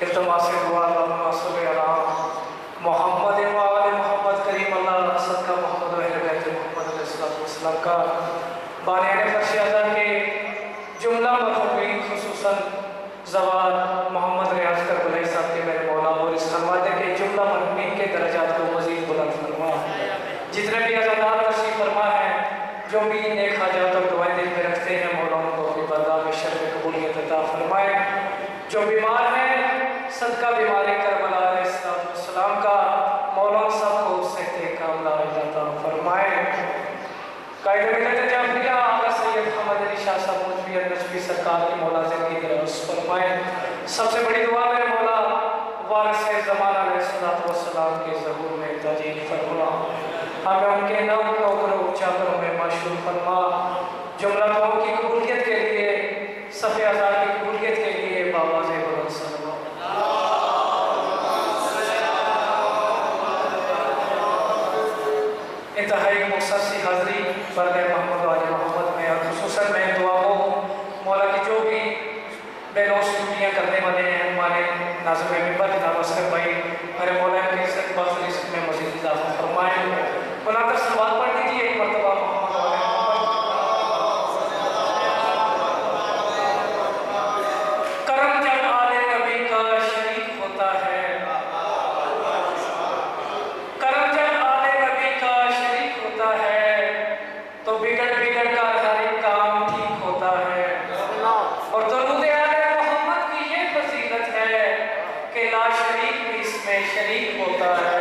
التماس دعا اللہم صلی علی محمد و آل محمد کریم اللہ صدقہ محمد و اہل بیت محمد علیہ السلام کا بانیان فرش اعظم کے جملہ مرحومین خصوصاً زوال محمد ریاض کربلائی صاحب کے میرے مولا اور اس خانوادے کے جملہ مرحومین کے درجات کو مزید بلند فرما، جتنے بھی عزادار تشریف فرما ہیں، جو بھی نیک حاجات اور دعائیں دل میں رکھتے ہیں، مولا ان کو اپنی برداشت میں شرف قبولیت عطا فرمائے۔ جو بیمار ہیں صدقہ بیماری کربلا علیہ السلام کا مولا سب کو صحت کاملہ عطا فرمائے۔ قائد ملت جعفریہ آقا سید محمد علی شاہ صاحب مجبی النجفی سرکار کی مولا زندگی دراز فرمائے۔ سب سے بڑی دعا میرے مولا وارث زمان علیہ السلام کے ظہور میں تاجیل فرما، ہمیں ان کے نام نوکروں چاکروں میں مشہور فرما، جملہ دعاؤں کی قبولیت کے لیے، صفحہ ازار کی قبولیت کے لیے بابا سے بلند سلام۔ انتہائی مختصر حاضری فرد محمد و آل محمد میں، اور خصوصاً میں دعا کو مولا کی جو بھی بے لوس ڈیوٹیاں کرنے والے ہیں، ہمارے ناظم ممبر جناب اصغر بھائی، میرے مولا کے استقبال فریضت میں مزید اضافہ فرمائیں۔ مولا کا سلوات پڑھ دیجیے ایک مرتبہ محمد و آل محمد۔ کرم جب آل نبی کا شریک ہوتا ہے، کرم جب آل نبی کا شریک ہوتا ہے، تو بگڑ بگڑ کر ہر ایک کام ٹھیک ہوتا ہے، اور درود آل محمد کی یہ فضیلت ہے کہ لا شریک بھی اس میں شریک ہوتا ہے۔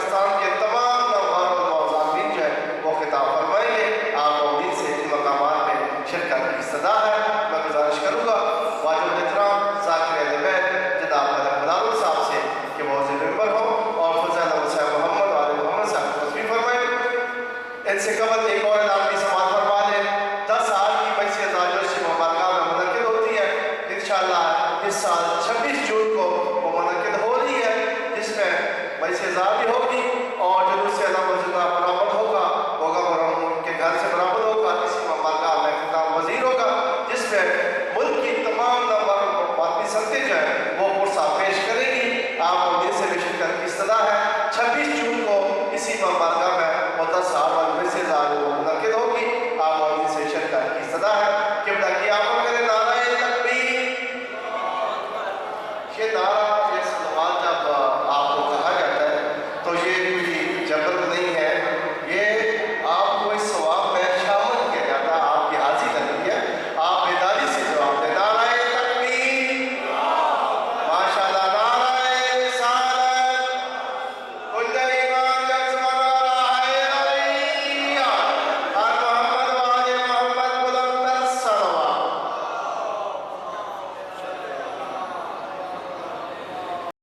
پاکستان کے تمام نوجوان والموزعین جو ہے وہ خطاب فرمائیں گے. آپ امید سے ان مقامات میں شرکت کی استدا ہے. میں گزارش کروں گا واجب احترام ذاکر اہل بیت جناب ملک بلال صاحب سے کہ وہ حاضر ممبر ہوں اور فضل حسین محمد اور محمد صاحب کو تصویر فرمائیں. ان سے قبل ایک اور اعلان کی سماعت فرما لیں. 10 سال کی مجلس ازاجرشی مبارکہ میں منعقد ہوتی ہے. انشاءاللہ اس سال 26 جون کو وہ منعقد ہو رہی ہے، جس میں مجلس ازار بھی ہوگی اور جلوس علم